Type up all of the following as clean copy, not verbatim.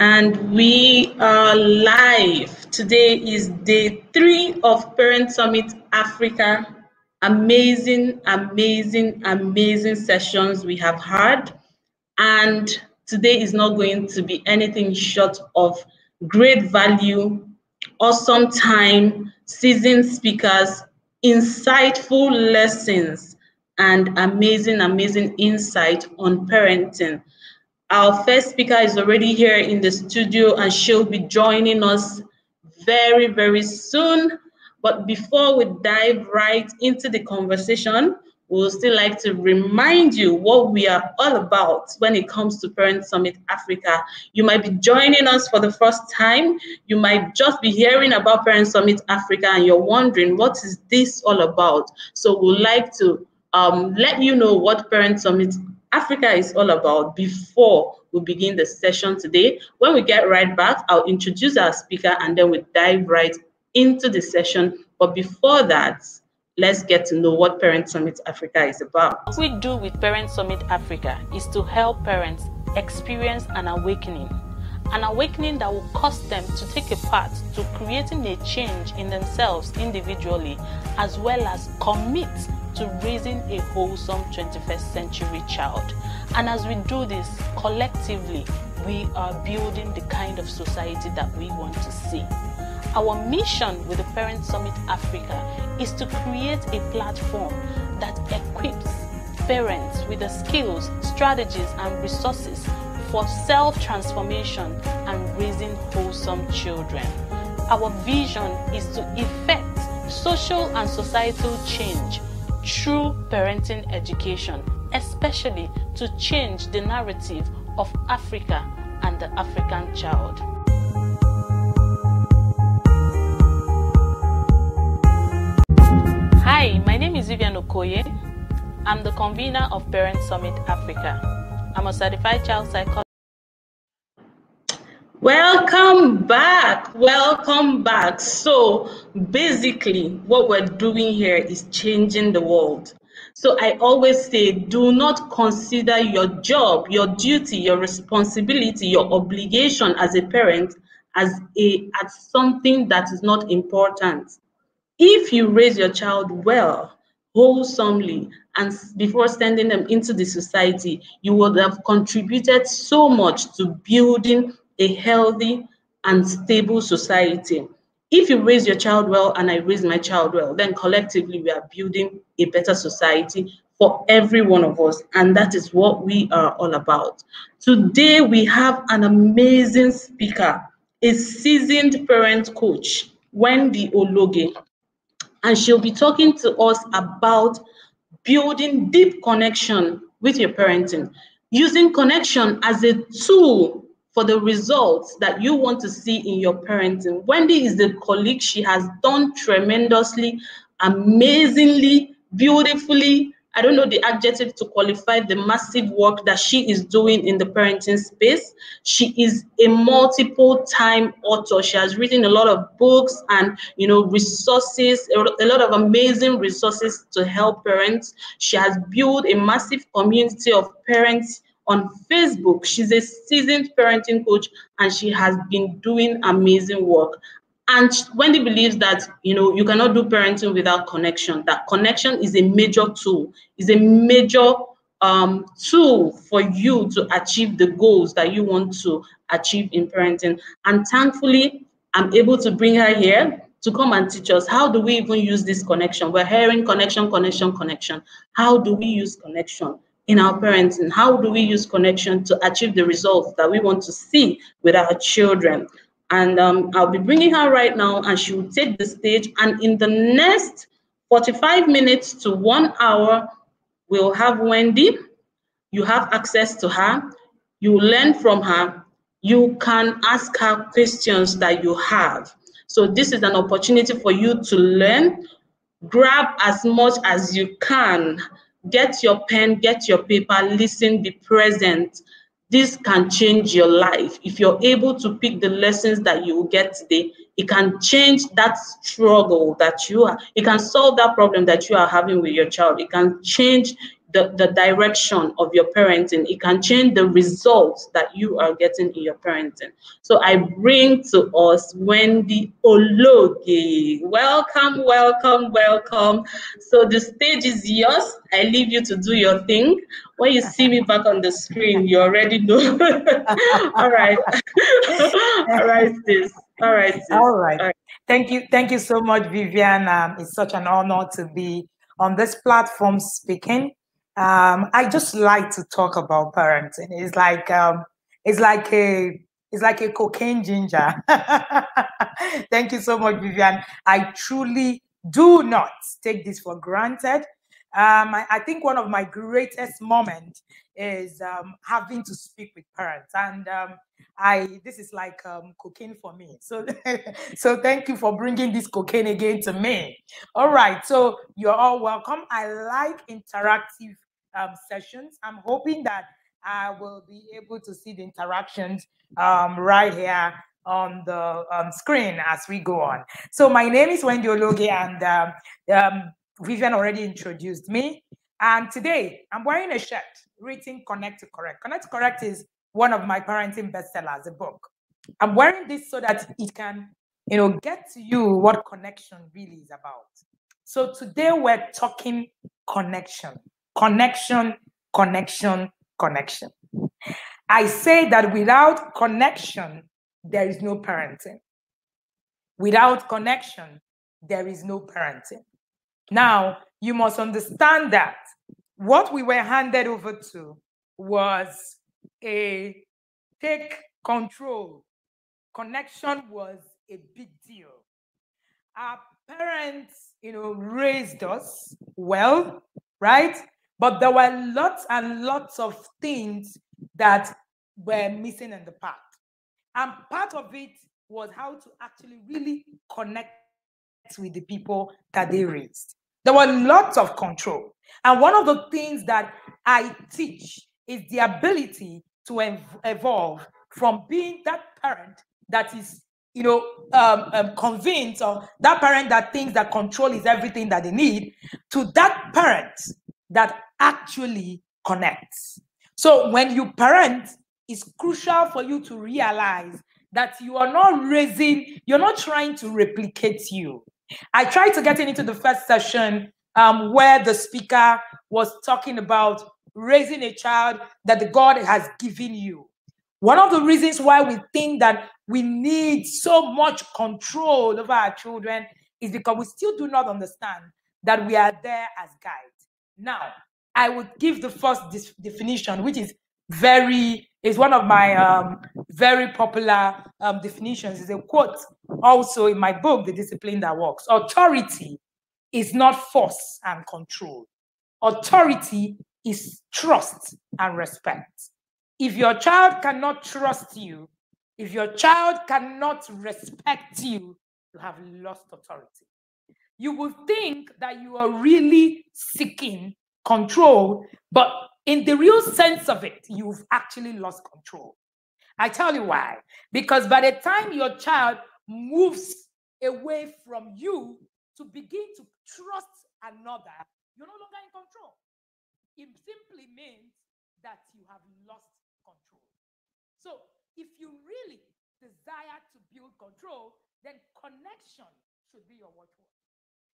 And we are live. Today is day 3 of Parent Summit Africa. Amazing sessions we have had. And today is not going to be anything short of great value, awesome time, seasoned speakers, insightful lessons, and amazing insight on parenting. Our first speaker is already here in the studio and she'll be joining us very soon. But before we dive right into the conversation, we would still like to remind you what we are all about when it comes to Parent Summit Africa. You might be joining us for the first time. You might just be hearing about Parent Summit Africa and you're wondering, what is this all about? So we'd like to let you know what Parent Summit Africa is all about before we begin the session today. When we get right back, I'll introduce our speaker and then we dive right into the session. But before that, let's get to know what Parent Summit Africa is about. What we do with Parent Summit Africa is to help parents experience an awakening that will cause them to take a part to creating a change in themselves individually, as well as commit to raising a wholesome 21st century child. And as we do this collectively, we are building the kind of society that we want to see. Our mission with the Parent Summit Africa is to create a platform that equips parents with the skills, strategies, and resources for self-transformation and raising wholesome children. Our vision is to effect social and societal change through parenting education, especially to change the narrative of Africa and the African child. Hi, my name is Vivian Okoye. I'm the convener of Parent Summit Africa. I'm a certified child psychologist. Welcome back. So basically what we're doing here is changing the world. So I always say, do not consider your job, your duty, your responsibility, your obligation as a parent as something that is not important. If you raise your child well, wholesomely, and before sending them into the society, you would have contributed so much to building a healthy and stable society. If you raise your child well and I raise my child well, then collectively we are building a better society for every one of us, and that is what we are all about. Today we have an amazing speaker, a seasoned parent coach, Wendy Ologe, and she'll be talking to us about building deep connection with your parenting, using connection as a tool for the results that you want to see in your parenting. Wendy is a colleague. She has done tremendously, amazingly, beautifully. I don't know the adjective to qualify the massive work that she is doing in the parenting space. She is a multiple time author. She has written a lot of books and resources, a lot of amazing resources to help parents. She has built a massive community of parents on Facebook. She's a seasoned parenting coach and she has been doing amazing work. And Wendy believes that you cannot do parenting without connection. That connection is a major tool, is a major tool for you to achieve the goals that you want to achieve in parenting. And thankfully, I'm able to bring her here to come and teach us, how do we even use this connection? We're hearing connection. How do we use connection in our parenting? How do we use connection to achieve the results that we want to see with our children? And I'll be bringing her right now and she will take the stage. And in the next 45 minutes to 1 hour, we'll have Wendy. You have access to her. You learn from her. You can ask her questions that you have. So this is an opportunity for you to learn. Grab as much as you can. Get your pen, get your paper, listen, be present. This can change your life. If you're able to pick the lessons that you will get today, it can change that struggle that you are. It can solve that problem that you are having with your child. It can change the direction of your parenting. It can change the results that you are getting in your parenting. So I bring to us Wendy Ologe. Welcome, welcome, welcome. So the stage is yours. I leave you to do your thing. When you see me back on the screen, you already know. All right. All right, sis. All right, sis. All right. Thank you so much, Vivian. It's such an honor to be on this platform speaking. I just like to talk about parenting. It's like a cocaine ginger. Thank you so much, Vivian. I truly do not take this for granted. I think one of my greatest moments is having to speak with parents, and this is like cocaine for me. So so thank you for bringing this cocaine again to me. All right, so you're all welcome. I like interactive sessions. I'm hoping that I will be able to see the interactions right here on the screen as we go on. So my name is Wendy Ologe, and Vivian already introduced me. And today I'm wearing a shirt written Connect to Correct. Connect to Correct is one of my parenting bestsellers, a book. I'm wearing this so that it can, get to you what connection really is about. So today we're talking connection, connection, connection, connection. I say that without connection, there is no parenting. Without connection, there is no parenting. Now, you must understand that what we were handed over to was a take control. Connection was a big deal. Our parents, raised us well, right? But there were lots and lots of things that were missing in the path. And part of it was how to actually really connect with the people that they raised. There were lots of control. And one of the things that I teach is the ability to evolve from being that parent that is, convinced, or that parent that thinks that control is everything that they need, to that parent that actually connects. So when you parent, it's crucial for you to realize that you are not you're not trying to replicate you. I tried to get into the first session where the speaker was talking about raising a child that the God has given you. One of the reasons why we think that we need so much control over our children is because we still do not understand that we are there as guides. Now, I would give the first definition, which is one of my very popular definitions. Is a quote also in my book, The Discipline That Works. Authority is not force and control. Authority is trust and respect. If your child cannot trust you, if your child cannot respect you, you have lost authority. You will think that you are really seeking control, but in the real sense of it, you've actually lost control. I tell you why. Because by the time your child moves away from you to begin to trust another, you're no longer in control. It simply means that you have lost control. So if you really desire to build control, then connection should be your watchword.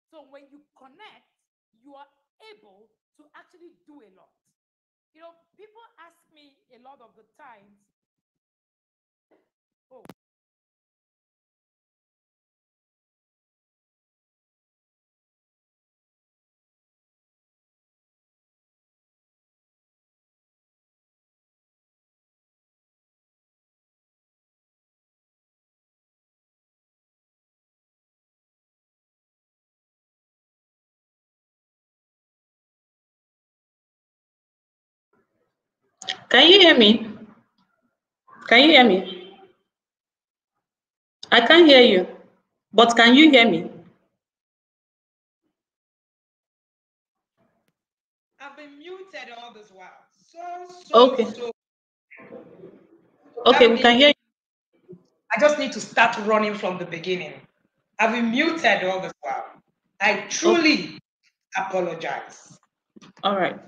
So when you connect, you are able to actually do a lot. People ask me a lot of the times, oh, Can you hear me? Can you hear me? I can't hear you, but can you hear me? I've been muted all this while. Okay. Okay, we can hear you. I just need to start running from the beginning. I've been muted all this while. I truly apologize. All right.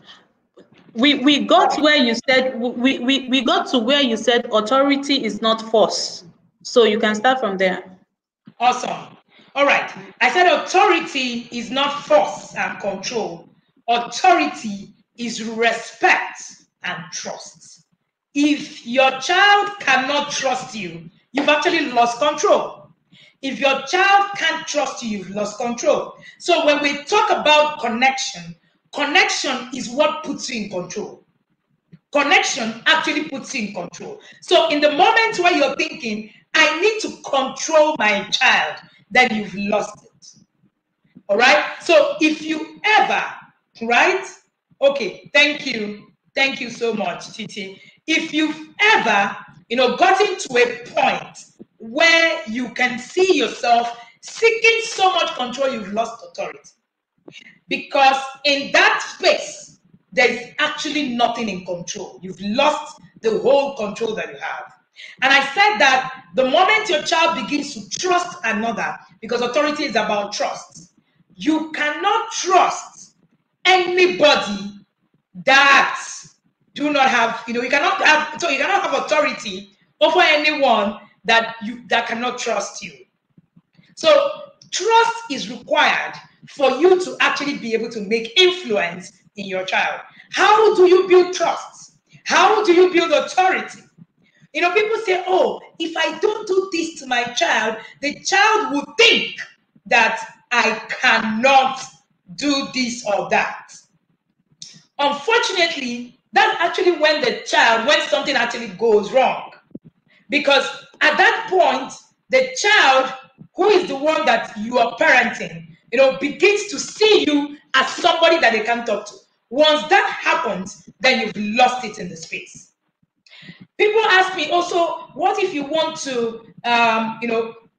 we got where you said we got to where you said authority is not force. So you can start from there. Awesome. All right. I said authority is not force and control. Authority is respect and trust. If your child cannot trust you, you've actually lost control. If your child can't trust you, you've lost control. So when we talk about connection, connection is what puts you in control. Connection actually puts you in control. So in the moment where you're thinking, I need to control my child, then you've lost it. All right? So if you ever, right? Okay, thank you. Thank you so much, Titi. If you've ever, gotten to a point where you can see yourself seeking so much control, you've lost authority. Because in that space, there's actually nothing in control. You've lost the whole control that you have. And I said that the moment your child begins to trust another, because authority is about trust, you cannot trust anybody that do not have, you cannot have authority over anyone that cannot trust you. So trust is required for you to actually be able to make influence in your child. How do you build trust? How do you build authority? People say, oh, if I don't do this to my child, the child will think that I cannot do this or that. Unfortunately, that's actually when something actually goes wrong. Because at that point, the child, who is the one that you are parenting, begins to see you as somebody that they can talk to. Once that happens, then you've lost it in the space. People ask me also, what if you want to,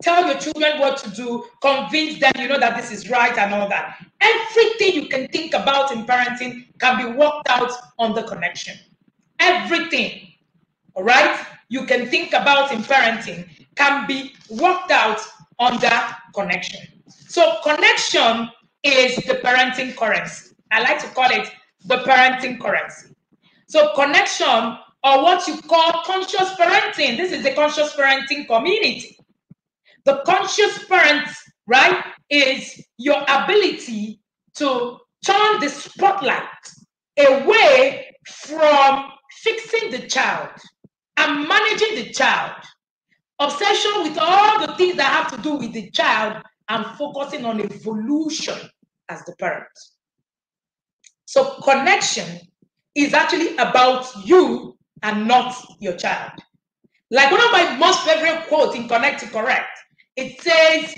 tell your children what to do, convince them, that this is right and all that. Everything you can think about in parenting can be worked out on the connection. Everything, all right, you can think about in parenting can be worked out on that connection. So connection is the parenting currency. I like to call it the parenting currency. So connection, or what you call conscious parenting. This is the conscious parenting community. The conscious parent, right, is your ability to turn the spotlight away from fixing the child and managing the child. Obsession with all the things that have to do with the child and focusing on evolution as the parent. So connection is actually about you and not your child. Like one of my most favorite quotes in Connect to Correct, it says,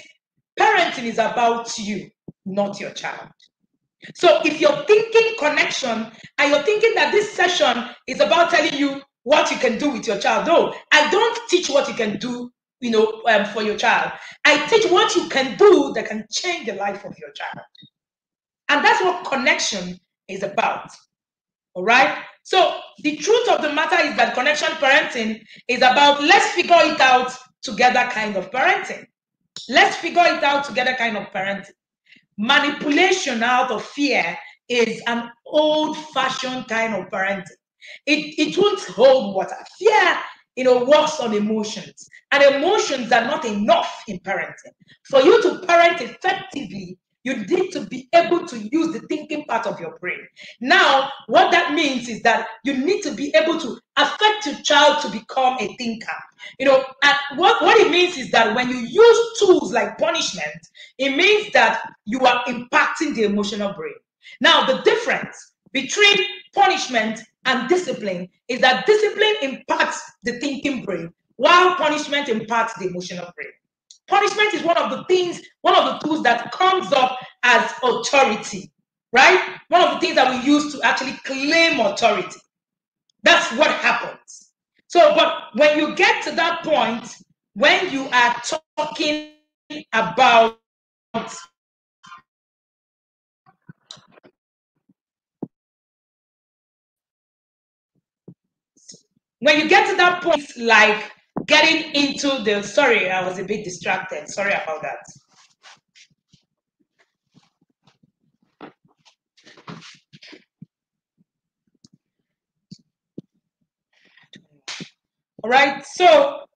parenting is about you, not your child. So if you're thinking connection and you're thinking that this session is about telling you what you can do with your child, no, I don't teach what you can do, for your child. I teach what you can do that can change the life of your child. And that's what connection is about. All right? So the truth of the matter is that connection parenting is about let's figure it out together kind of parenting. Let's figure it out together kind of parenting. Manipulation out of fear is an old-fashioned kind of parenting. It won't hold water. Fear, works on emotions. And emotions are not enough in parenting. For you to parent effectively, you need to be able to use the thinking part of your brain. Now, what that means is that you need to be able to affect your child to become a thinker. And what it means is that when you use tools like punishment, it means that you are impacting the emotional brain. Now, the difference between punishment and discipline is that discipline impacts the thinking brain, while punishment impacts the emotional brain. Punishment is one of the tools that comes up as authority, right? One of the things that we use to actually claim authority. That's what happens. So, but when you get to that point, when you are talking about when you get to that point, like getting into the, sorry, I was a bit distracted. Sorry about that. All right. So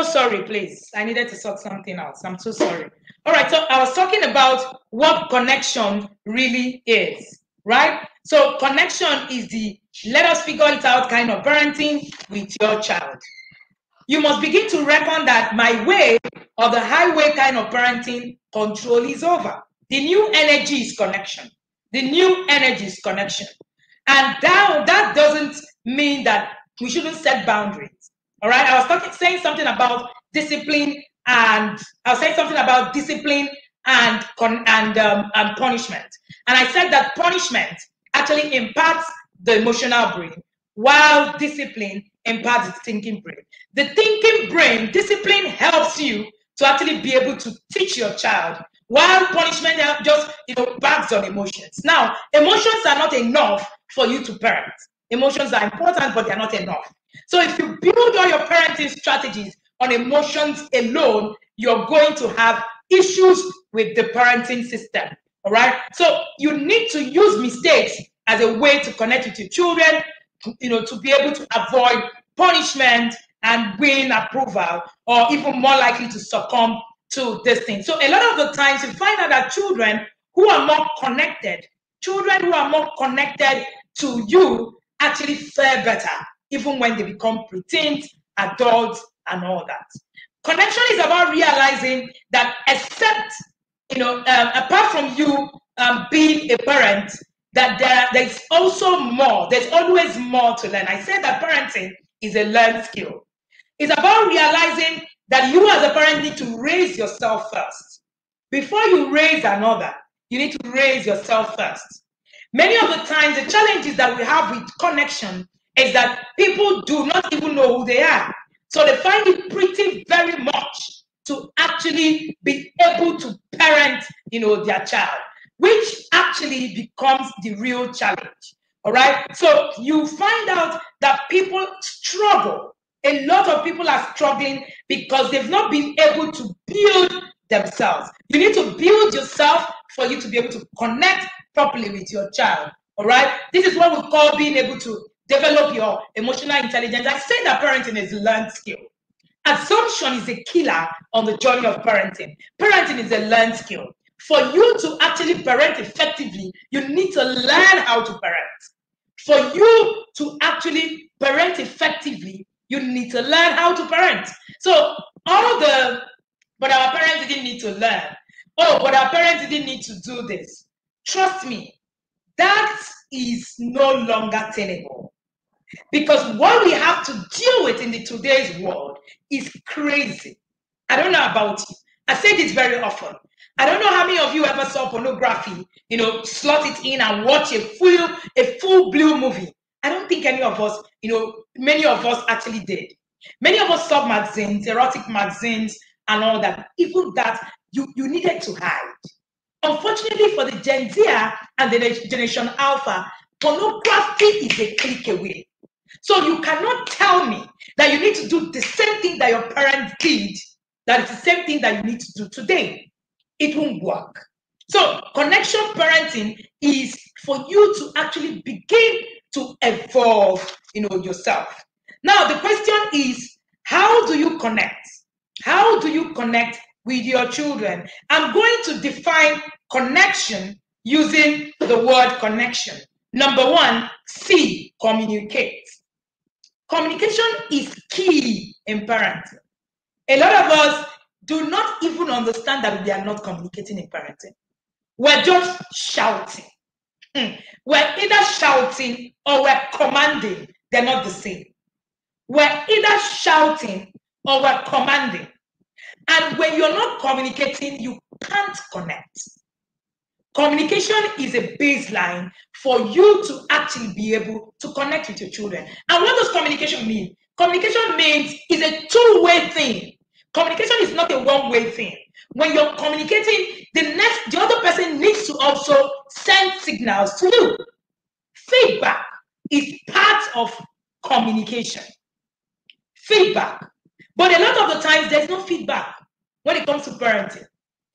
sorry, please. I needed to sort something out. I'm so sorry. All right. So I was talking about what connection really is, right? So connection is the let us figure it out kind of parenting with your child. You must begin to reckon that my way or the highway kind of parenting control is over. The new energy is connection. The new energy is connection. And that doesn't mean that we shouldn't set boundaries. All right. I was saying something about discipline, and I was saying something about discipline and punishment. And I said that punishment actually imparts the emotional brain, while discipline imparts the thinking brain. The thinking brain, discipline helps you to actually be able to teach your child, while punishment just backs on emotions. Now, emotions are not enough for you to parent. Emotions are important, but they're not enough. So if you build all your parenting strategies on emotions alone, you're going to have issues with the parenting system. All right. So you need to use mistakes as a way to connect with your children, to be able to avoid punishment and win approval, or even more likely to succumb to this thing. So a lot of the times you find out that children who are more connected to you actually fare better, even when they become preteens, adults, and all that. Connection is about realizing that apart from you being a parent, that there's also more. There's always more to learn. I said that parenting is a learned skill. It's about realizing that you as a parent need to raise yourself first. Before you raise another, you need to raise yourself first. Many of the times, the challenges that we have with connection is that people do not even know who they are. So they find it pretty very much to actually be able to parent, their child, which actually becomes the real challenge. All right. So you find out that people struggle. A lot of people are struggling because they've not been able to build themselves. You need to build yourself for you to be able to connect properly with your child. All right. This is what we call being able to develop your emotional intelligence. I say that parenting is a learned skill. Assumption is a killer on the journey of parenting. Parenting is a learned skill. For you to actually parent effectively, you need to learn how to parent. For you to actually parent effectively, you need to learn how to parent. So but our parents didn't need to learn. Oh, but our parents didn't need to do this. Trust me, that is no longer tenable. Because what we have to deal with in today's world is crazy. I don't know about you. I say this very often. I don't know how many of you ever saw pornography, slot it in and watch a full blue movie. I don't think any of us, many of us actually did. Many of us saw magazines, erotic magazines, and all that. Even that, you needed to hide. Unfortunately for the Gen Z and the Generation Alpha, pornography is a click away. So you cannot tell me that you need to do the same thing that your parents did, that is the same thing that you need to do today. It won't work. So connection parenting is for you to actually begin to evolve, yourself. Now the question is, how do you connect? How do you connect with your children? I'm going to define connection using the word connection. Number one, C, communicate. Communication is key in parenting. A lot of us do not even understand that we are not communicating in parenting. We're just shouting. We're either shouting or we're commanding. They're not the same. We're either shouting or we're commanding. And when you're not communicating, you can't connect. Communication is a baseline for you to actually be able to connect with your children. And what does communication mean? Communication means it's a two-way thing. Communication is not a one-way thing. When you're communicating, the other person needs to also send signals to you. Feedback is part of communication. Feedback. But a lot of the times, there's no feedback when it comes to parenting.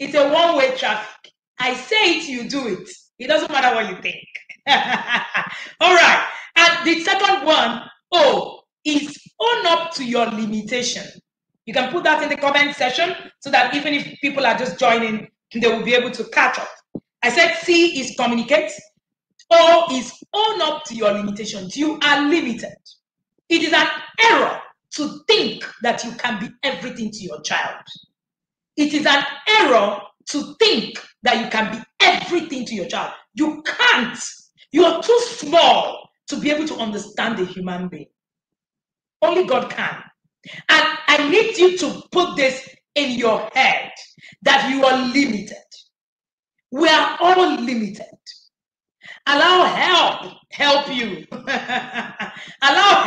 It's a one-way traffic. I say it, you do it. It doesn't matter what you think. All right. And the to your limitation. You can put that in the comment section so that even if people are just joining, they will be able to catch up. I said C is communicate. O is own up to your limitations. You are limited. It is an error to think that you can be everything to your child. It is an error to think that you can be everything to your child. You can't. You are too small to be able to understand a human being. Only God can. And I need you to put this in your head that you are limited. We are all limited. Allow help you. Allow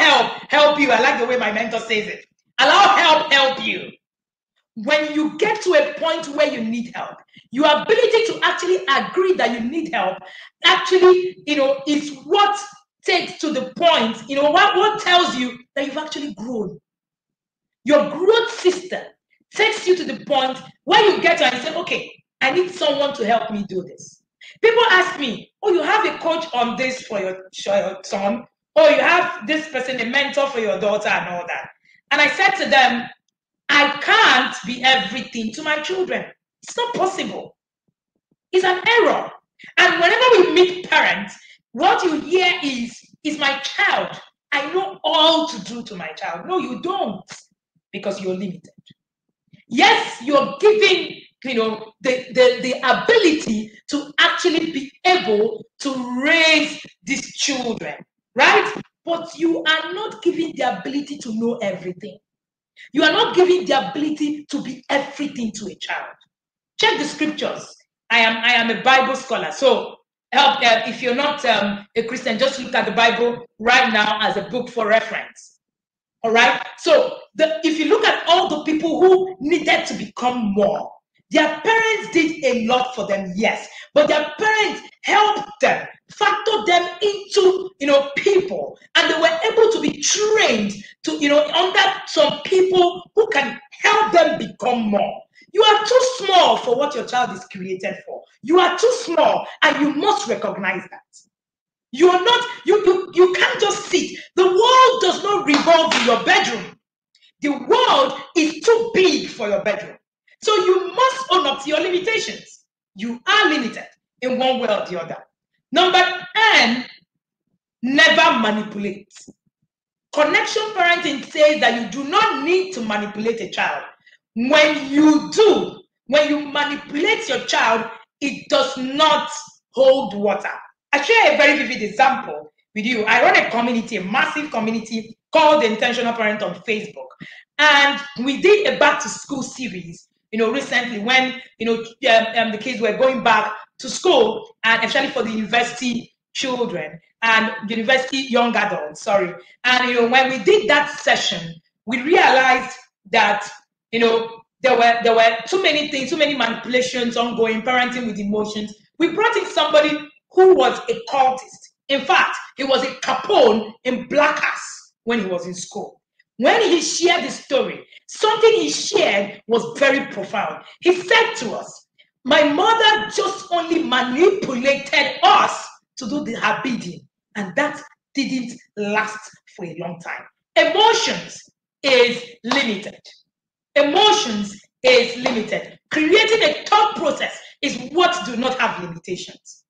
help you. I like the way my mentor says it. Allow help you. When you get to a point where you need help, your ability to actually agree that you need help actually, is what takes to the point, what tells you that you've actually grown. Your growth system takes you to the point where you get to and you say, okay, I need someone to help me do this. People ask me, oh, you have a coach on this for your son, or you have this person, a mentor for your daughter and all that. And I said to them, I can't be everything to my children. It's not possible. It's an error. And whenever we meet parents, what you hear is my child. I know all to do to my child. No, you don't, because you're limited. Yes, you're giving, the ability to actually be able to raise these children, right? But you are not giving the ability to know everything. You are not giving the ability to be everything to a child. Check the scriptures. I am a Bible scholar, so if you're not a Christian, just look at the Bible right now as a book for reference. All right. So if you look at all the people who needed to become more, their parents did a lot for them, yes, but their parents helped them, factored them into, people, and they were able to be trained to, under some people who can help them become more. You are too small for what your child is created for. You are too small, and you must recognize that. You are not, you can't just sit. The world does not revolve in your bedroom. The world is too big for your bedroom. So you must own up to your limitations. You are limited in one way or the other. Number N, never manipulate. Connection parenting says that you do not need to manipulate a child. When you do, when you manipulate your child, it does not hold water. I share a very vivid example with you. I run a community, a massive community called the Intentional Parent on Facebook. And we did a back to school series, recently when, the kids were going back to school, and especially for the university children and university young adults, sorry. And, when we did that session, we realized that, there were too many things, too many manipulations ongoing, parenting with emotions. We brought in somebody who was a cultist. In fact, he was a Capone in Blackass when he was in school. When he shared the story, something he shared was very profound. He said to us, my mother just only manipulated us to do her bidding, and that didn't last for a long time. Emotions is limited. Emotions is limited. Creating a thought process is what do not have limitations.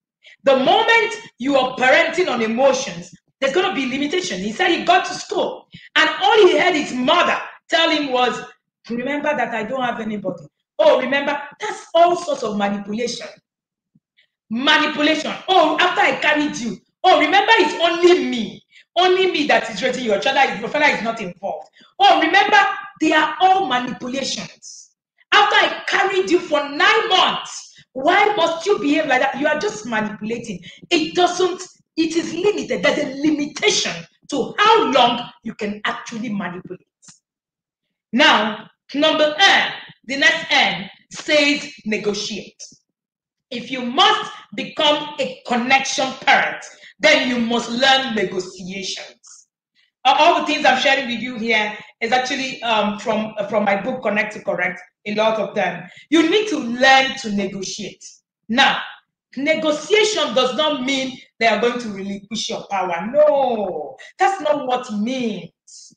The moment you are parenting on emotions, there's going to be limitation. He said he got to school, and all he heard his mother tell him was, remember that I don't have anybody. Oh, remember, that's all sorts of manipulation. Manipulation. Oh, after I carried you. Oh, remember, it's only me. Only me that is raising your child. Your father is not involved. Oh, remember, they are all manipulations. After I carried you for 9 months, why must you behave like that? You are just manipulating. It is limited. There's a limitation to how long you can actually manipulate. Now, number N, the next N says negotiate. If you must become a connection parent, then you must learn negotiations. All the things I'm sharing with you here is actually from my book, Connect to Correct, a lot of them. You need to learn to negotiate. Now, negotiation does not mean they are going to relinquish your power. No, that's not what it means.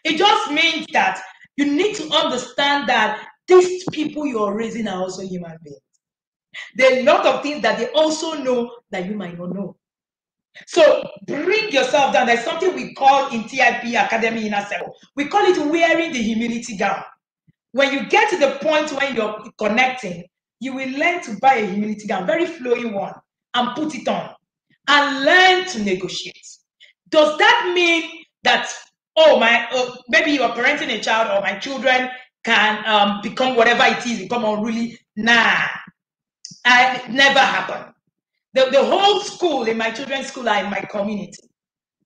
It just means that you need to understand that these people you're raising are also human beings. There are a lot of things that they also know that you might not know. So bring yourself down. There's something we call in TIP Academy Inner Circle. We call it wearing the humility gown. When you get to the point when you're connecting, you will learn to buy a humility gown, very flowing one, and put it on and learn to negotiate. Does that mean that, maybe you're parenting a child or my children can become whatever it is, become unruly? Nah, it never happened. The whole school, in my children's school, are in my community.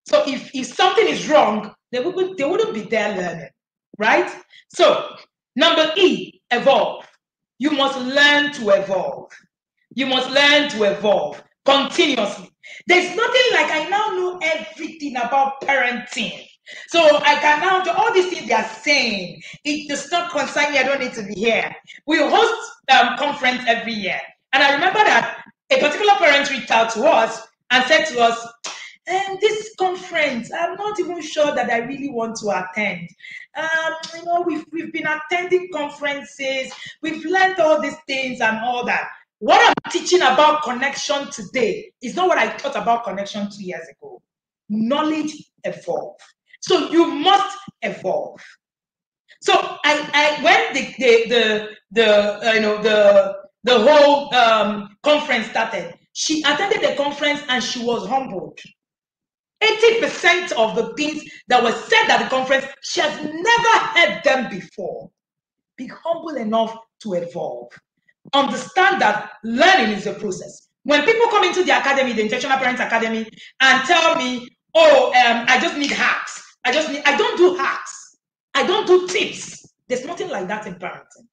So if something is wrong, they wouldn't be there learning, right? So number E, evolve. You must learn to evolve. You must learn to evolve continuously. There's nothing like I now know everything about parenting. So I can now do all these things they are saying. It does not concern me. I don't need to be here. We host conference every year. And I remember that a particular parent reached out to us and said to us, this conference, I'm not even sure that I really want to attend. We've been attending conferences, we've learned all these things and all that. What I'm teaching about connection today is not what I taught about connection 2 years ago. Knowledge evolve. So you must evolve. So when the whole conference started, she attended the conference and she was humbled. 80% of the things that were said at the conference, she has never heard them before. Be humble enough to evolve. Understand that learning is a process. When people come into the academy, the Intentional Parents Academy, and tell me, I just need hacks. I don't do hacks. I don't do tips. There's nothing like that in parenting.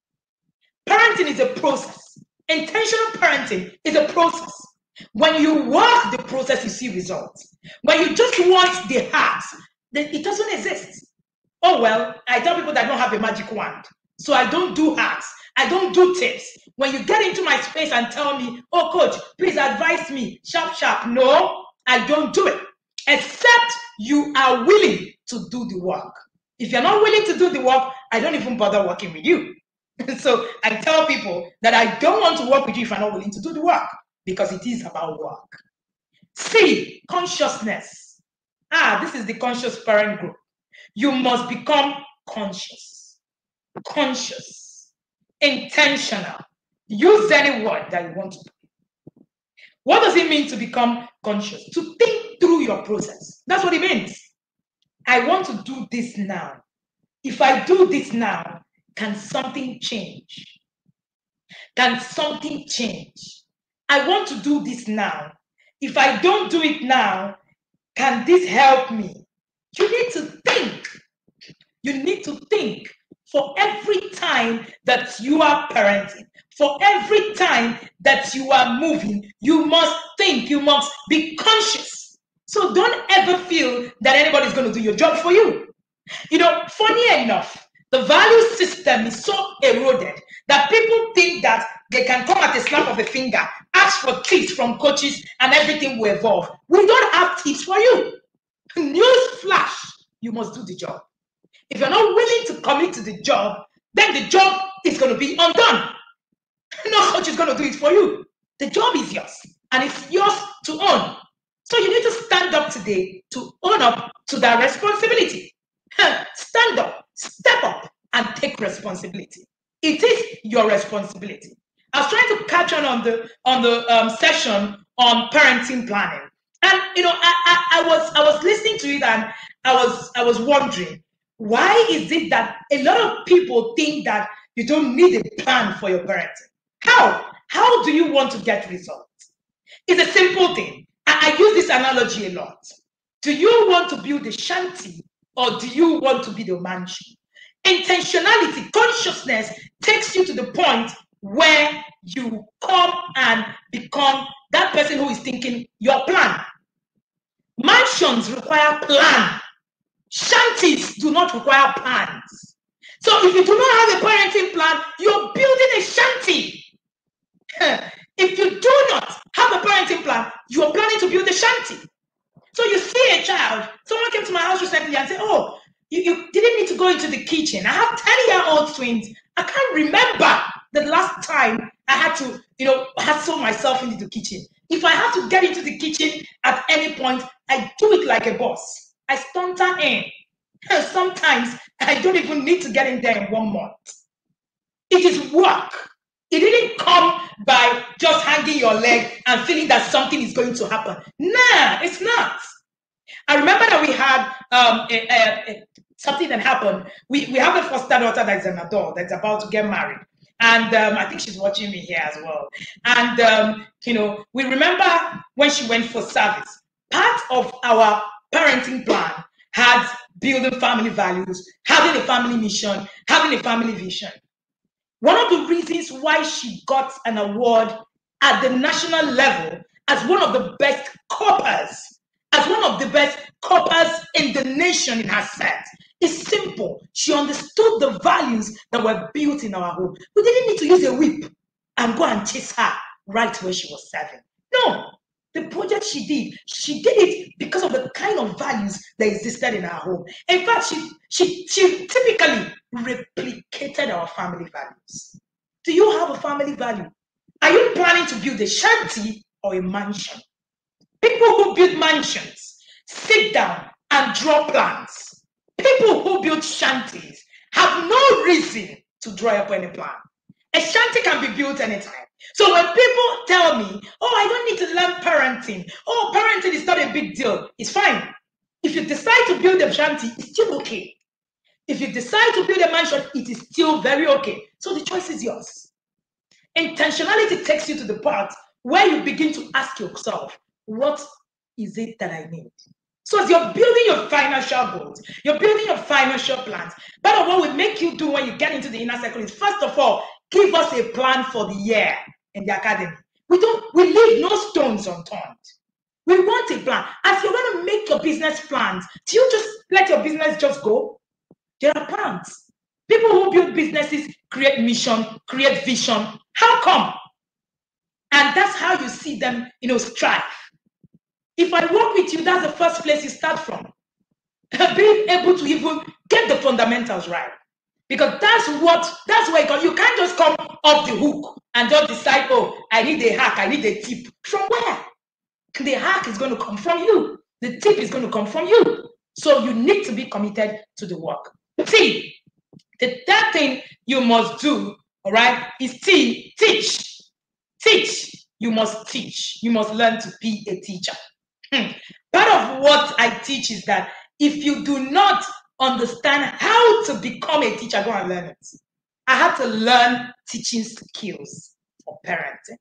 Parenting is a process. Intentional parenting is a process. When you work the process, you see results. When you just want the hacks, it doesn't exist. Oh, well, I tell people that I don't have a magic wand. So I don't do hacks. I don't do tips. When you get into my space and tell me, oh, coach, please advise me, sharp, sharp. No, I don't do it. Except you are willing to do the work. If you're not willing to do the work, I don't even bother working with you. So I tell people that I don't want to work with you if you're not willing to do the work, because it is about work. C, consciousness. This is the conscious parent group. You must become conscious, intentional. Use any word that you want to put. What does it mean to become conscious? To think through your process. That's what it means. I want to do this now. If I do this now, can something change? Can something change? I want to do this now. If I don't do it now, can this help me? You need to think. You need to think. For every time that you are parenting, for every time that you are moving, you must think, you must be conscious. So don't ever feel that anybody's going to do your job for you. Funny enough, the value system is so eroded that people think that they can come at a snap of a finger, ask for tips from coaches, and everything will evolve. We don't have tips for you. News flash, you must do the job. If you're not willing to commit to the job, then the job is going to be undone. No coach is going to do it for you. The job is yours, and it's yours to own. So you need to stand up today to own up to that responsibility. Stand up, step up, and take responsibility. It is your responsibility. I was trying to catch on the session on parenting planning, and I was listening to it, and I was wondering, why is it that a lot of people think that you don't need a plan for your parenting? How do you want to get results? It's a simple thing. I use this analogy a lot. Do you want to build a shanty, or do you want to be the mansion? Intentionality, consciousness takes you to the point where you come and become that person who is thinking your plan. Mansions require plan. Shanties do not require plans. So if you do not have a parenting plan, you're building a shanty. If you do not have a parenting plan, you are planning to build a shanty. So you see a child, someone came to my house recently and said, oh, You didn't need to go into the kitchen. I have 10-year-old twins. I can't remember the last time I had to, hustle myself into the kitchen. If I have to get into the kitchen at any point, I do it like a boss. I saunter in. And sometimes I don't even need to get in there in 1 month. It is work. It didn't come by just hanging your leg and feeling that something is going to happen. Nah, it's not. I remember that we had something that happened. We have a foster daughter that's an adult that's about to get married. And I think she's watching me here as well. And, we remember when she went for service. Part of our parenting plan had building family values, having a family mission, having a family vision. One of the reasons why she got an award at the national level as one of the best coppers, in the nation in her set, is simple. She understood the values that were built in our home. We didn't need to use a whip and go and chase her right where she was 7. No, the project she did it because of the kind of values that existed in our home. In fact, she typically replicated our family values. Do you have a family value? Are you planning to build a shanty or a mansion? People who build mansions sit down and draw plans. People who build shanties have no reason to draw up any plan. A shanty can be built anytime. So when people tell me, oh, I don't need to learn parenting. Oh, parenting is not a big deal. It's fine. If you decide to build a shanty, it's still okay. If you decide to build a mansion, it is still very okay. So the choice is yours. Intentionality takes you to the part where you begin to ask yourself, what is it that I need? So as you're building your financial goals, you're building your financial plans, part of what will make you do when you get into the inner circle is, first of all, give us a plan for the year in the academy. We leave no stones unturned. We want a plan. As you're going to make your business plans, do you just let your business just go? There are plans. People who build businesses create mission, create vision. How come? And that's how you see them, strive. If I work with you, that's the first place you start from. Being able to even get the fundamentals right. Because that's where you can't just come off the hook and just decide, oh, I need a hack, I need a tip. From where? The hack is going to come from you. The tip is going to come from you. So you need to be committed to the work. T, the third thing you must do, all right, is teach. Teach. You must teach. You must learn to be a teacher. Part of what I teach is that if you do not understand how to become a teacher, go and learn it. I had to learn teaching skills for parenting.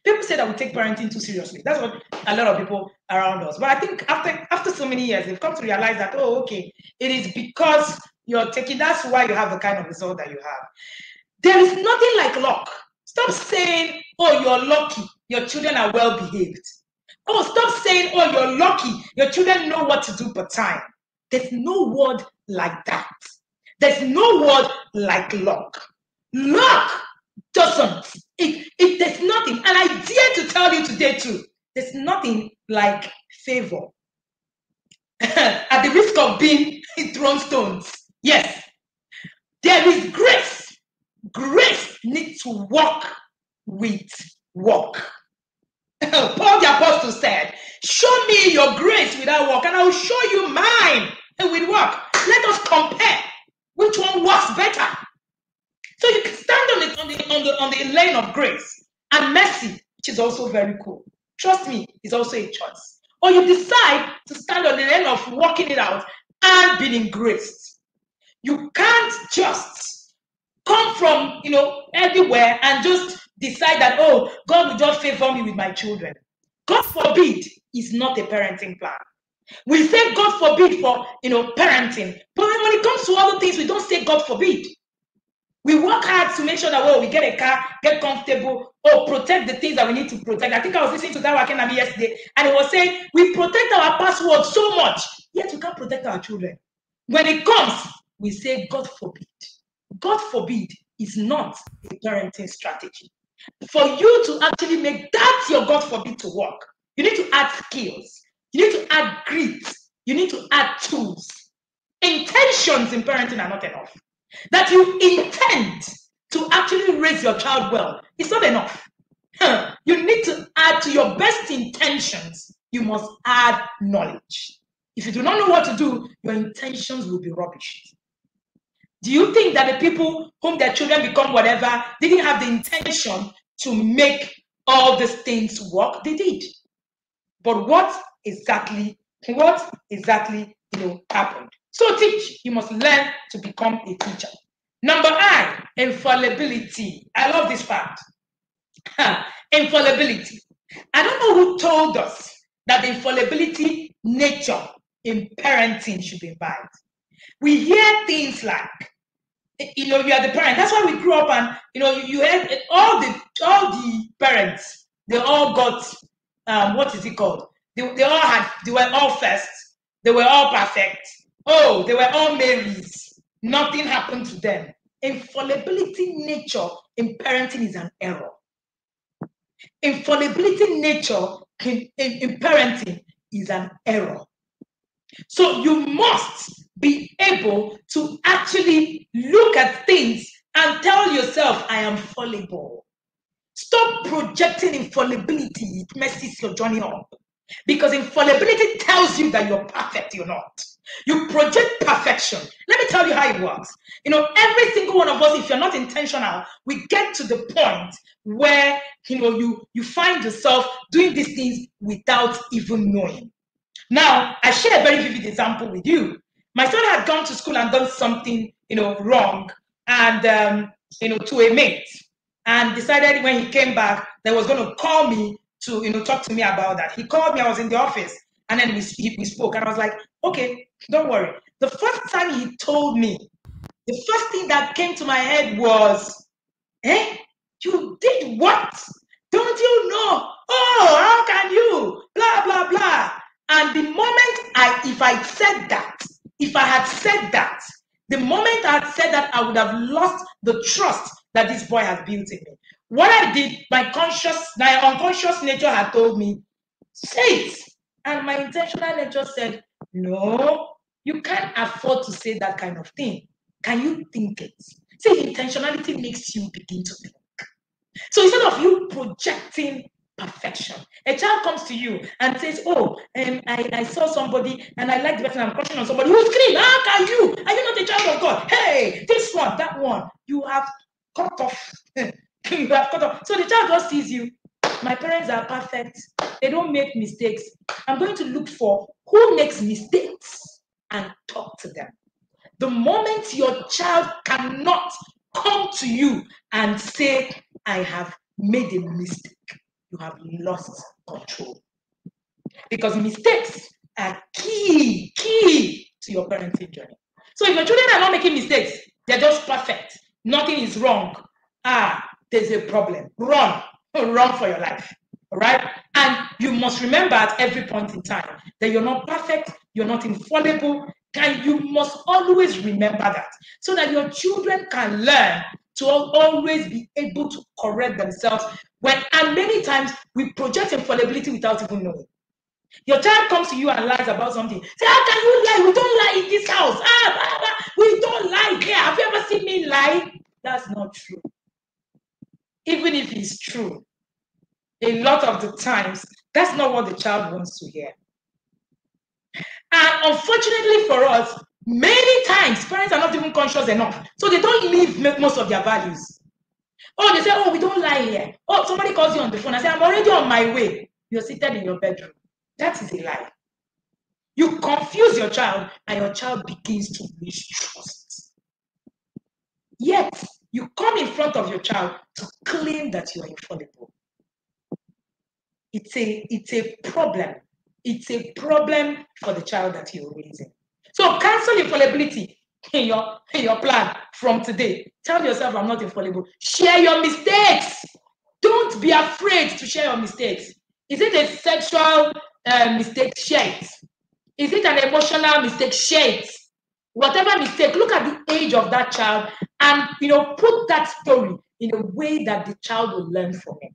People say that we take parenting too seriously. That's what a lot of people around us. But I think after so many years, they've come to realize that, oh, okay, it is because you're taking, that's why you have the kind of result that you have. There is nothing like luck. Stop saying, oh, you're lucky, your children are well behaved. Oh, stop saying, oh, you're lucky, your children know what to do per time. There's no word like that. There's no word like luck. Luck doesn't. There's nothing. And I dare to tell you today too, there's nothing like favor. At the risk of being thrown stones. Yes. There is grace. Grace needs to walk with work. Paul the Apostle said, show me your grace without work, and I will show you mine with work. Let us compare which one works better. So you can stand on the lane of grace and mercy, which is also very cool. Trust me, it's also a choice. Or you decide to stand on the lane of working it out and being graced. You can't just come from everywhere and just decide that, oh, God will just favor me with my children. God forbid is not a parenting plan. We say God forbid for parenting, but when it comes to other things, we don't say God forbid. We work hard to make sure that, well, we get a car, get comfortable, or protect the things that we need to protect. I think I was listening to that Wakenami yesterday, and it was saying we protect our password so much, yet we can't protect our children. When it comes, we say God forbid. God forbid is not a parenting strategy. For you to actually make that your God forbid to work, you need to add skills. You need to add grit. You need to add tools. Intention actions in parenting are not enough. That you intend to actually raise your child well, it's not enough. You need to add to your best intentions. You must add knowledge. If you do not know what to do, your intentions will be rubbish. Do you think that the people whom their children become whatever didn't have the intention to make all these things work? They did. But what exactly happened? So teach. You must learn to become a teacher. Number I, infallibility. I love this part. Infallibility. I don't know who told us that the infallibility nature in parenting should be imbibed. We hear things like, you are the parent. That's why we grew up, and you heard all the parents. They all got what is it called? They were all first. They were all perfect. Oh, they were all Marys. Nothing happened to them. Infallibility nature in parenting is an error. Infallibility nature in parenting is an error. So you must be able to actually look at things and tell yourself, I am fallible. Stop projecting infallibility. It messes your journey up. Because infallibility tells you that you're perfect, you're not. You project perfection. Let me tell you how it works. Every single one of us, if you're not intentional, we get to the point where you find yourself doing these things without even knowing. Now, I share a very vivid example with you. My son had gone to school and done something, wrong, and to a mate, and decided when he came back that he was going to call me to, talk to me about that. He called me. I was in the office, and then we spoke, and I was like, okay, don't worry. The first time he told me, the first thing that came to my head was, you did what? Don't you know? Oh, how can you? Blah, blah, blah. And the moment if I had said that, the moment I had said that, I would have lost the trust that this boy has built in me. What I did, my unconscious nature had told me, say it. And my intentional nature said, no, you can't afford to say that kind of thing. Can you think it? See, intentionality makes you begin to think. So instead of you projecting perfection, a child comes to you and says, oh, I saw somebody and I like the person, I'm crushing on somebody. You scream, how can you? Are you not a child of God? Hey, this one, that one, you have cut off. You have cut off. So the child just sees you. My parents are perfect. They don't make mistakes. I'm going to look for who makes mistakes and talk to them. The moment your child cannot come to you and say, I have made a mistake, you have lost control. Because mistakes are key to your parenting journey. So if your children are not making mistakes, they're just perfect, nothing is wrong, there's a problem. Run for your life. All right? And you must remember at every point in time that you're not perfect, you're not infallible, and you must always remember that so that your children can learn to always be able to correct themselves and many times we project infallibility without even knowing. Your child comes to you and lies about something. Say, how can you lie? We don't lie in this house. We don't lie here. Have you ever seen me lie? That's not true. Even if it's true, a lot of the times, that's not what the child wants to hear. And unfortunately for us, many times, parents are not even conscious enough. So they don't live most of their values. Oh, they say, oh, we don't lie here. Oh, somebody calls you on the phone. I say, I'm already on my way. You're seated in your bedroom. That is a lie. You confuse your child and your child begins to lose trust. Yet, you come in front of your child to claim that you are infallible. It's a problem. It's a problem for the child that you're raising. So cancel infallibility in your plan from today. Tell yourself, I'm not infallible. Share your mistakes. Don't be afraid to share your mistakes. Is it a sexual mistake? Share it. Is it an emotional mistake? Share it. Whatever mistake, look at the age of that child and put that story in a way that the child will learn from it.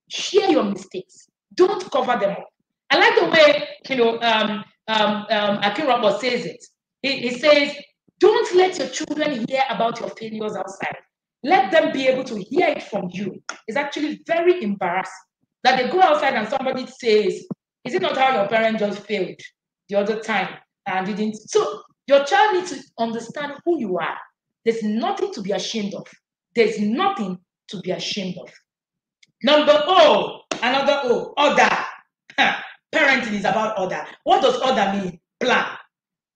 Share your mistakes. Don't cover them up. I like the way Akin Robert says it. He says Don't let your children hear about your failures outside. Let them be able to hear it from you. It's actually very embarrassing that they go outside and somebody says, is it not how your parent just failed the other time and didn't? So your child needs to understand who you are. There's nothing to be ashamed of. There's nothing to be ashamed of. Number O, another O, order. Parenting is about order. What does order mean? Plan.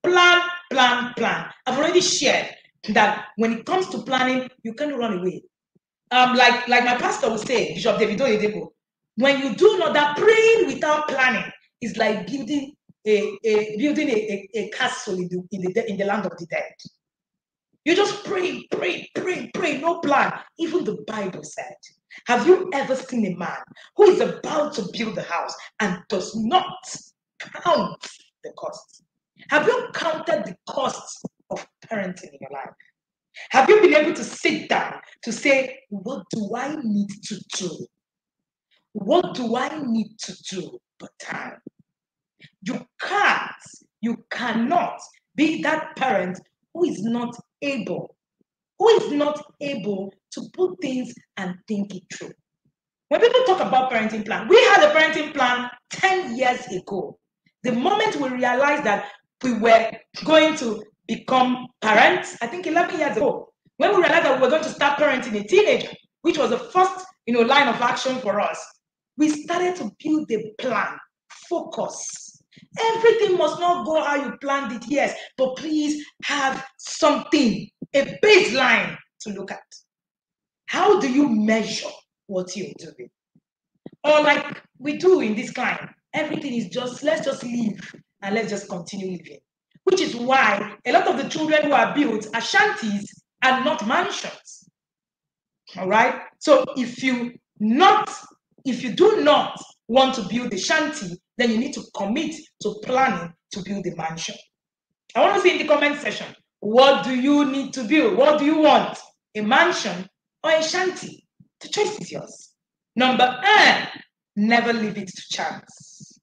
Plan, plan, plan. I've already shared that when it comes to planning, you can't run away. Like my pastor would say, Bishop David Oyedepo, when you do not that, praying without planning is like building a castle in the land of the dead. You just pray, pray, pray, pray, no plan. Even the Bible said, have you ever seen a man who is about to build a house and does not count the cost? Have you counted the costs of parenting in your life? Have you been able to sit down to say, what do I need to do? What do I need to do for time? You cannot be that parent who is not able to put things and think it through. When people talk about parenting plan, we had a parenting plan 10 years ago. The moment we realized that we were going to become parents, I think 11 years ago, when we realized that we were going to start parenting a teenager, which was the first line of action for us, we started to build a plan, focus. Everything must not go how you planned it, yes, but please have something, a baseline to look at. How do you measure what you're doing? Or like we do in this climb, everything is just, let's just live and let's just continue living. Which is why a lot of the children who are built are shanties and not mansions. All right? So if you do not want to build a shanty, then you need to commit to planning to build a mansion. I want to see in the comment section, what do you need to build? What do you want? A mansion or a shanty? The choice is yours. Number N, never leave it to chance.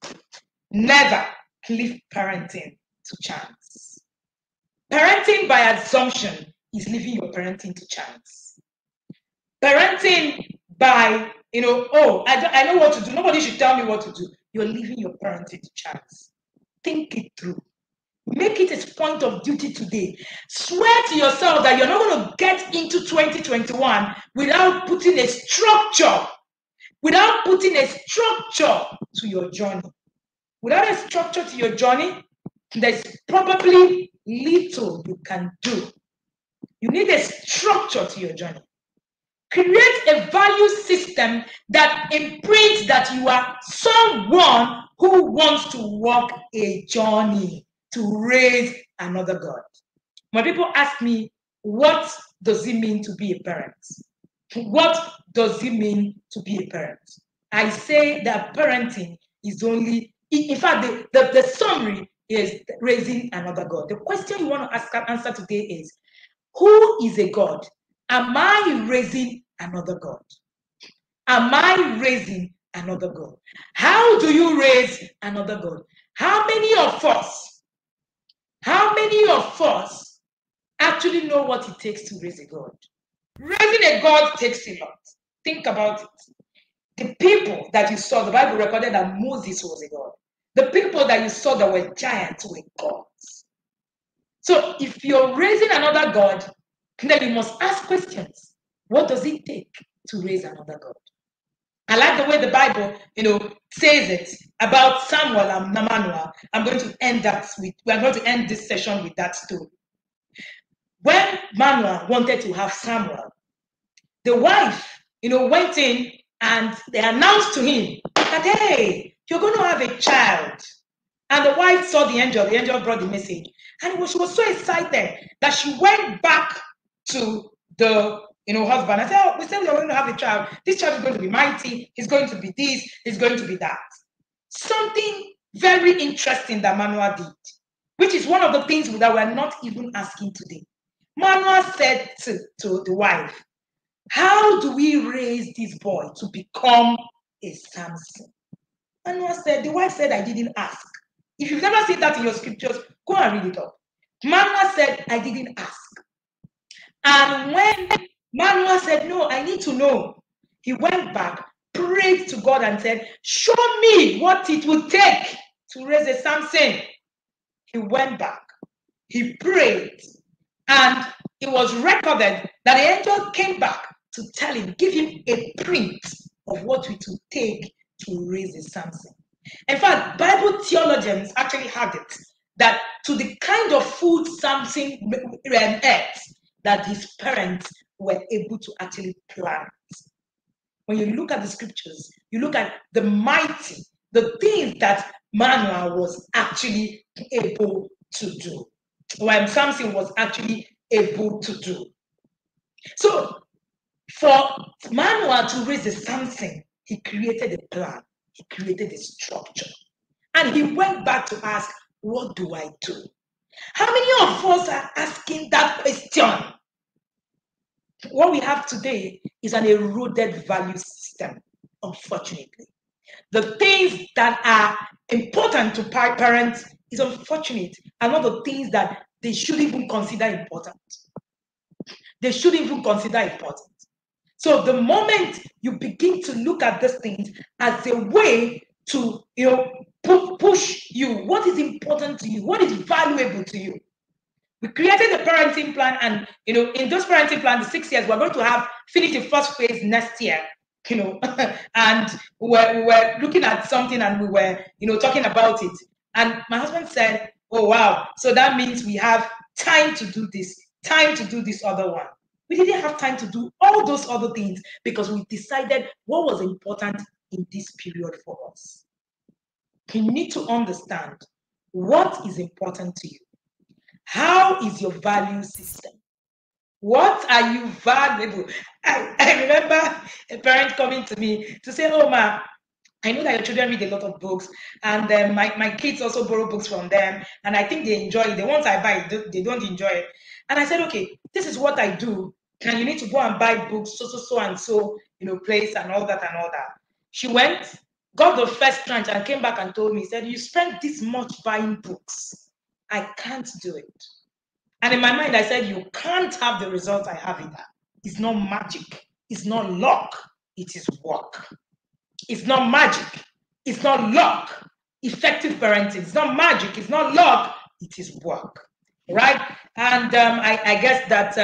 Never leave parenting to chance. Parenting by assumption is leaving your parenting to chance. Parenting by, I know what to do. Nobody should tell me what to do. You're leaving your parenting to chance. Think it through. Make it a point of duty today. Swear to yourself that you're not going to get into 2021 without putting a structure to your journey. Without a structure to your journey, there's probably little you can do. You need a structure to your journey. Create a value system that imprints that you are someone who wants to walk a journey to raise another God. When people ask me, what does it mean to be a parent? What does it mean to be a parent? I say that parenting is only, in fact, the summary is raising another God. The question you want to answer today is, who is a God? Am I raising another God? Am I raising another God? How do you raise another God? How many of us actually know what it takes to raise a God? Raising a God takes a lot. Think about it. The people that you saw, the Bible recorded that Moses was a God. The people that you saw that were giants were gods. So if you're raising another God, then you must ask questions. What does it take to raise another God? I like the way the Bible, says it about Samuel and Manoah. We're going to end this session with that story. When Manoah wanted to have Samuel, the wife, went in and they announced to him that, hey, you're going to have a child. And the wife saw the angel brought the message. And she was so excited that she went back to the husband and said, oh, we said we're going to have a child. This child is going to be mighty. He's going to be this. He's going to be that. Something very interesting that Manoah did, which is one of the things that we're not even asking today. Manoah said to the wife, how do we raise this boy to become a Samson? Manoah said, the wife said, I didn't ask. If you've never seen that in your scriptures, go and read it up. Manoah said, I didn't ask. And when Manoah said, no, I need to know, he went back, prayed to God and said, show me what it would take to raise a Samson. He went back, he prayed, and it was recorded that the angel came back to tell him, give him a print of what it would take to raise a Samson. In fact, Bible theologians actually had it, that to the kind of food Samson ate, that his parents were able to actually plant. When you look at the scriptures, you look at the mighty, the things that Manoah was actually able to do, when Samson was actually able to do. So, for Manoah to raise a Samson, he created a plan, he created a structure, and he went back to ask, what do I do? How many of us are asking that question? What we have today is an eroded value system, unfortunately. The things that are important to parents is unfortunate, and not the things that they should even consider important. They should even consider important. So the moment you begin to look at these things as a way to, push you, what is important to you, what is valuable to you. We created a parenting plan, and in those parenting plan, the 6 years, we're going to have finished the first phase next year. And we were looking at something, and we were talking about it. And my husband said, oh wow, so that means we have time to do this, time to do this other one. We didn't have time to do all those other things because we decided what was important in this period for us. You need to understand what is important to you. How is your value system? What are you valuable? I remember a parent coming to me to say, oh, ma, I know that your children read a lot of books, and my kids also borrow books from them, and I think they enjoy it. The ones I buy, they don't enjoy it. And I said, okay, this is what I do, and you need to go and buy books, so and so, place and all that and all that. She went, got the first tranche, and came back and told me, said, you spent this much buying books. I can't do it. And in my mind, I said, you can't have the results I have in that. It's not magic. It's not luck. It is work. It's not magic. It's not luck. Effective parenting. It's not magic. It's not luck. It is work. Right? And I guess that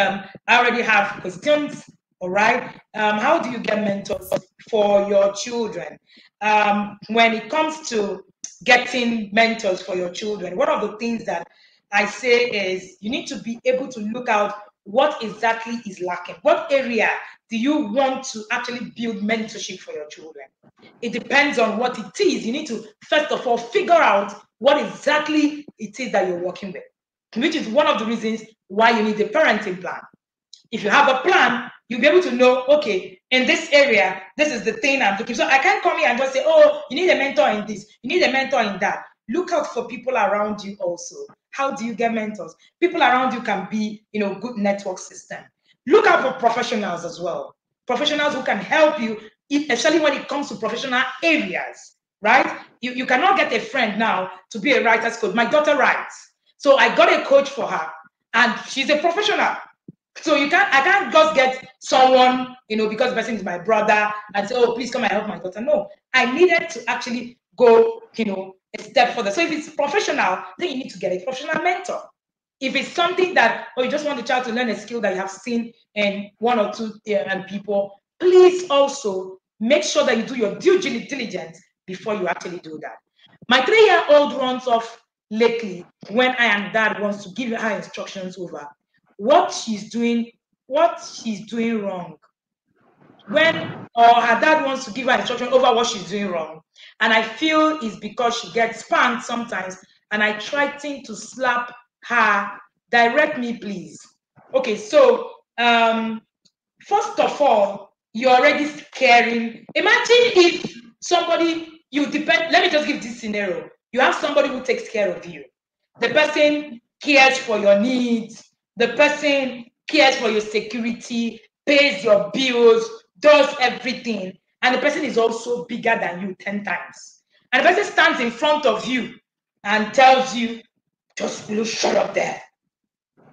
I already have questions. All right. How do you get mentors for your children? When it comes to getting mentors for your children, one of the things that I say is you need to be able to look out what exactly is lacking. What area do you want to actually build mentorship for your children? It depends on what it is. You need to, first of all, figure out what exactly it is that you're working with, which is one of the reasons why you need a parenting plan. If you have a plan, you'll be able to know, okay, in this area, this is the thing I'm looking for. So I can't come here and just say, oh, you need a mentor in this, you need a mentor in that. Look out for people around you also. How do you get mentors? People around you can be, good network system. Look out for professionals as well. Professionals who can help you, especially when it comes to professional areas, right? You cannot get a friend now to be a writer's coach. My daughter writes. So I got a coach for her, and she's a professional. So I can't just get someone, because the person is my brother and say, oh, please come and help my daughter. No, I needed to actually go, a step further. So if it's professional, then you need to get a professional mentor. If it's something that, you just want the child to learn a skill that you have seen in one or two people, please also make sure that you do your due diligence before you actually do that. My 3-year-old runs off lately when I and dad wants to give her instructions over what she's doing wrong. When her dad wants to give her instruction over what she's doing wrong, and I feel it's because she gets spanked sometimes, and I try to slap her. Direct me, please. Okay, so first of all, you're already scaring. Imagine if somebody let me just give this scenario. You have somebody who takes care of you. The person cares for your needs. The person cares for your security, pays your bills, does everything. And the person is also bigger than you 10 times. And the person stands in front of you and tells you, just shut up there.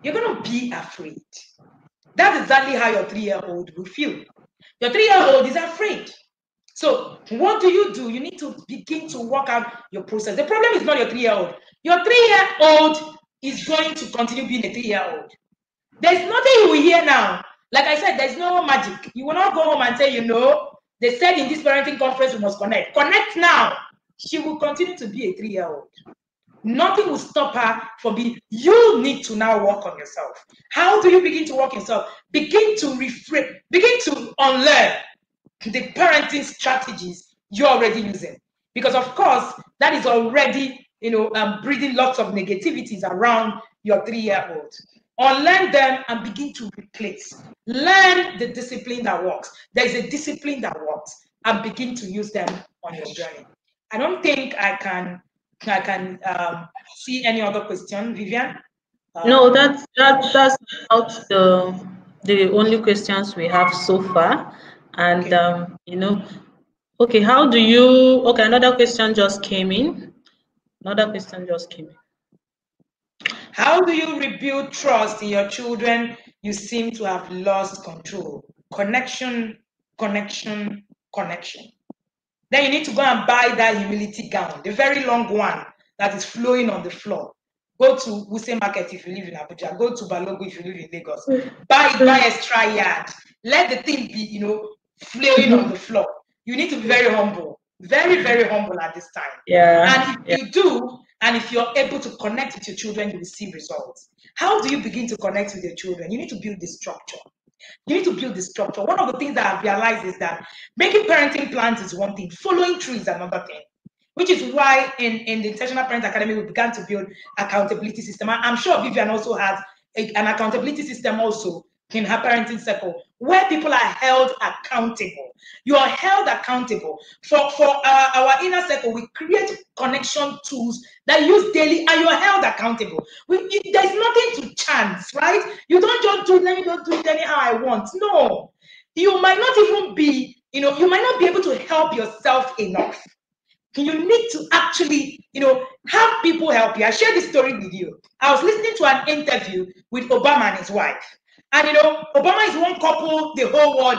you're going to be afraid. That's exactly how your 3-year-old will feel. Your 3-year-old is afraid. So what do? You need to begin to work out your process. The problem is not your 3-year-old. Your 3-year-old is going to continue being a 3-year-old. There's nothing you will hear now. Like I said, there's no magic. You will not go home and say, they said in this parenting conference we must connect. Connect now. She will continue to be a 3-year-old. Nothing will stop her from being. You need to now work on yourself. How do you begin to work yourself? Begin to reframe, begin to unlearn the parenting strategies you're already using. Because of course, that is already, breeding lots of negativities around your 3-year-old. Unlearn them and begin to replace. Learn the discipline that works. There is a discipline that works, and begin to use them on your journey. I don't think I can see any other question, Vivian. No, that's about the only questions we have so far. And okay. Okay, how do you? Okay, another question just came in. How do you rebuild trust in your children? You seem to have lost control. Connection. Then you need to go and buy that humility gown, the very long one that is flowing on the floor. Go to Wuse Market if you live in Abuja. Go to Balogo if you live in Lagos. Buy extra yard. Let the thing be, flowing on the floor. You need to be very humble. Very, very humble at this time. Yeah. And if you do, and if you're able to connect with your children, you will see results. How do you begin to connect with your children? You need to build the structure. You need to build the structure. One of the things that I've realized is that making parenting plans is one thing, following through is another thing, which is why in the Intentional Parent Academy, we began to build accountability system. I'm sure Vivian also has an accountability system also in her parenting circle, where people are held accountable. You are held accountable. For our inner circle, we create connection tools that use daily, and you are held accountable. There's nothing to chance, right? You don't just do it, let me just do it anyhow I want. No. You might not even be, you might not be able to help yourself enough. You need to actually, have people help you. I shared this story with you. I was listening to an interview with Obama and his wife. And, Obama is one couple the whole world,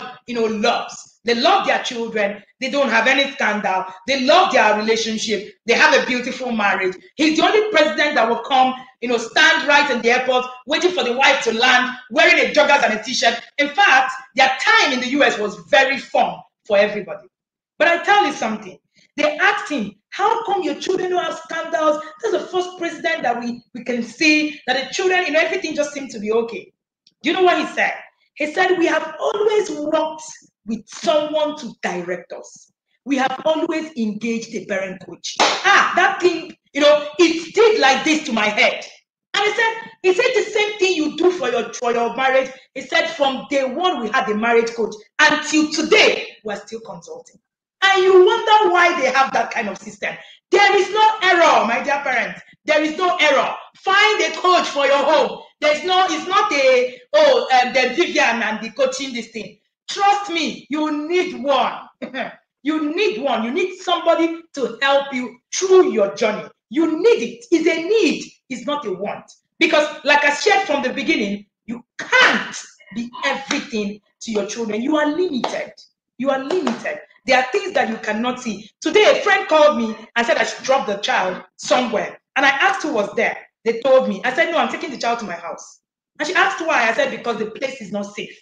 loves. They love their children. They don't have any scandal. They love their relationship. They have a beautiful marriage. He's the only president that will come, stand right in the airport, waiting for the wife to land, wearing a joggers and a t-shirt. In fact, their time in the US was very fun for everybody. But I tell you something. They asked him, how come your children don't have scandals? That's the first president that we can see that the children, everything just seemed to be okay. Do you know what he said? He said, we have always worked with someone to direct us. We have always engaged a parent coach. That thing, it did like this to my head. And he said the same thing you do for your marriage. He said from day one, we had a marriage coach. Until today, we're still consulting. And you wonder why they have that kind of system. There is no error, my dear parents. There is no error. Find a coach for your home. It's not the Vivian and the coaching this thing. Trust me, you need one. You need one. You need somebody to help you through your journey. You need it. It's a need. It's not a want. Because like I shared from the beginning, you can't be everything to your children. You are limited. You are limited. There are things that you cannot see. Today, a friend called me and said I should drop the child somewhere. And I asked who was there. They told me. I said, no, I'm taking the child to my house. And she asked why. I said, because the place is not safe.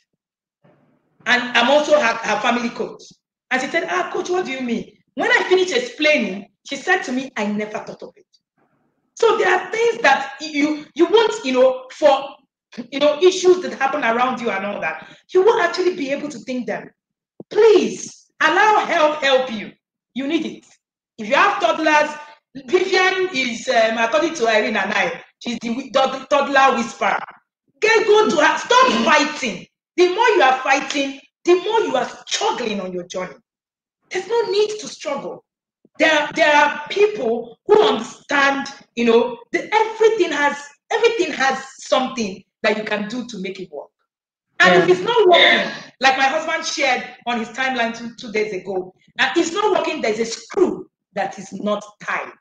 And I'm also her family coach. And she said, coach, what do you mean? When I finished explaining, she said to me, I never thought of it. So there are things that you want, for, issues that happen around you and all that. You won't actually be able to think them. Please allow help you. You need it. If you have toddlers, Vivian is, according to Irene and I, she's the toddler whisperer. Go to her. Stop fighting. The more you are fighting, the more you are struggling on your journey. There's no need to struggle. There are people who understand, everything has something that you can do to make it work. And if it's not working, like my husband shared on his timeline 2 days ago, and it's not working, there's a screw that is not tied.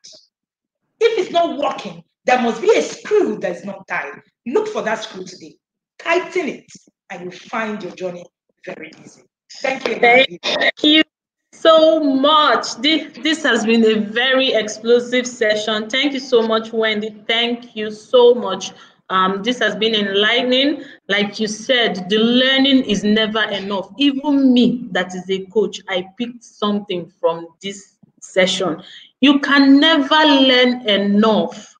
If it's not working, There must be a screw that is not tied. Look for that screw today. Tighten it, and you'll find your journey very easy. Thank you again. Thank you so much. This has been a very explosive session. Thank you so much, Wendy. Thank you so much. This has been enlightening. Like you said, the learning is never enough. Even me, that is a coach, I picked something from this session. You can never learn enough.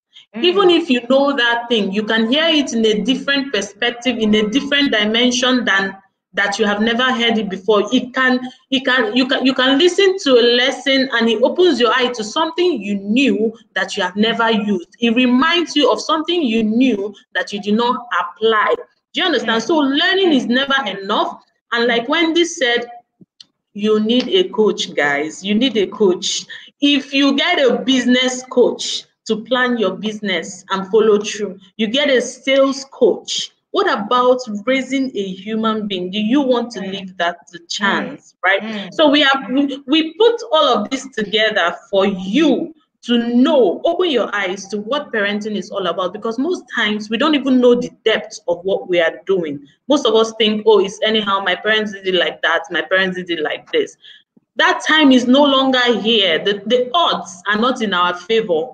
Even if you know that thing, you can hear it in a different perspective, in a different dimension than that you have never heard it before. You can listen to a lesson and it opens your eye to something you knew that you have never used. It reminds you of something you knew that you did not apply. Do you understand? So learning is never enough. And like Wendy said, you need a coach, guys. You need a coach. If you get a business coach to plan your business and follow through, you get a sales coach. What about raising a human being? Do you want to leave that to chance, right? So we put all of this together for you to know, open your eyes to what parenting is all about, because most times we don't even know the depth of what we are doing. Most of us think, oh, it's anyhow, my parents did it like that, my parents did it like this. That time is no longer here. The odds are not in our favor.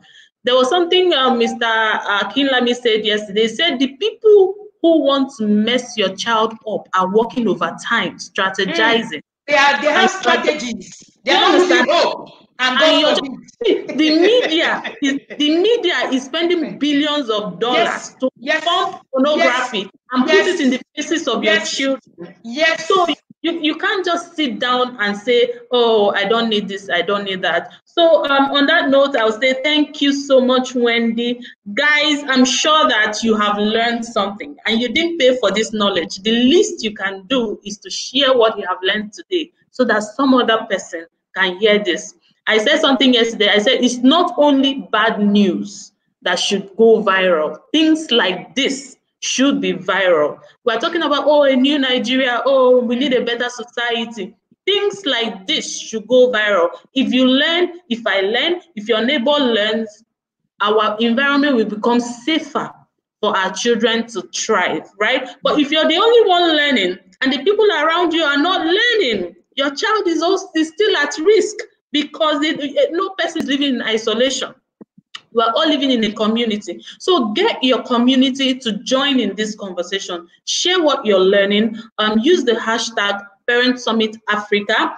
There was something Mr. Kinlami said yesterday. He said the people who want to mess your child up are working overtime, strategizing. They have strategies. They are not losing hope. The media is spending billions of dollars to pump pornography and put it in the faces of your children. So you can't just sit down and say, oh, I don't need this, I don't need that. So on that note, I'll say thank you so much, Wendy. Guys, I'm sure that you have learned something and you didn't pay for this knowledge. The least you can do is to share what you have learned today so that some other person can hear this. I said something yesterday. I said it's not only bad news that should go viral. Things like this should be viral. We're talking about, oh, a new Nigeria, oh, we need a better society. Things like this should go viral. If you learn, if I learn, if your neighbor learns, our environment will become safer for our children to thrive, right? But if you're the only one learning and the people around you are not learning, your child is still at risk, because no person is living in isolation. We're all living in a community. So get your community to join in this conversation. Share what you're learning. Use the hashtag Parent Summit Africa.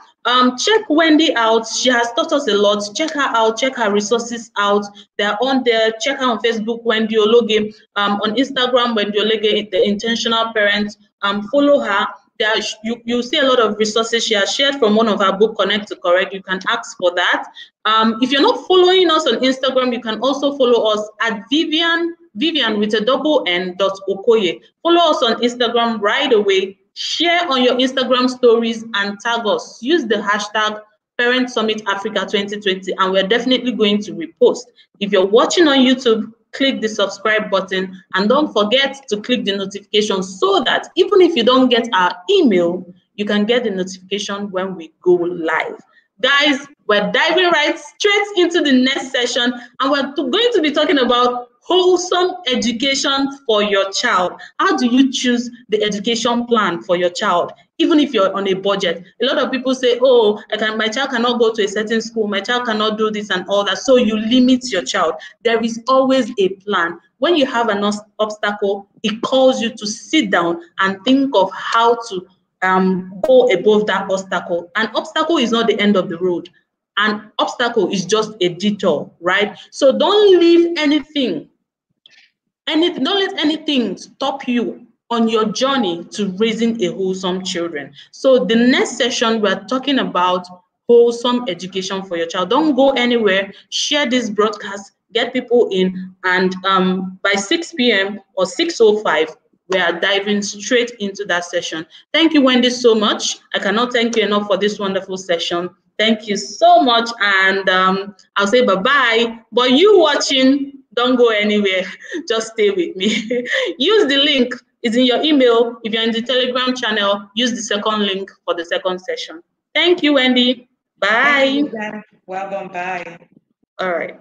Check Wendy out. She has taught us a lot. Check her out. Check her resources out. They're on there. Check her on Facebook, Wendy Ologe. On Instagram, Wendy Ologe, the Intentional Parent. Follow her. You'll see a lot of resources she has shared from one of our book, Connect to Correct. You can ask for that. If you're not following us on Instagram, you can also follow us at Vivian with a _N.Okoye. Follow us on Instagram right away. Share on your Instagram stories and tag us. Use the hashtag Parent Summit Africa 2020, and we're definitely going to repost. If you're watching on YouTube, click the subscribe button and don't forget to click the notification so that even if you don't get our email, you can get the notification when we go live. Guys, we're diving right straight into the next session, and we're going to be talking about wholesome education for your child. How do you choose the education plan for your child, even if you're on a budget? A lot of people say, oh, my child cannot go to a certain school, my child cannot do this and all that, so you limit your child. There is always a plan. When you have an obstacle, it calls you to sit down and think of how to go above that obstacle. An obstacle is not the end of the road. An obstacle is just a detour, right? So don't leave anything, don't let anything stop you on your journey to raising a wholesome children. So the next session, we're talking about wholesome education for your child. Don't go anywhere. Share this broadcast, get people in, and by 6 p.m. or 6:05, we are diving straight into that session. Thank you, Wendy, so much. I cannot thank you enough for this wonderful session. Thank you so much, and I'll say bye-bye. But you watching, don't go anywhere. Just stay with me. Use the link. It's in your email. If you're in the Telegram channel, use the second link for the second session. Thank you, Wendy. Bye. Well done. Bye. All right.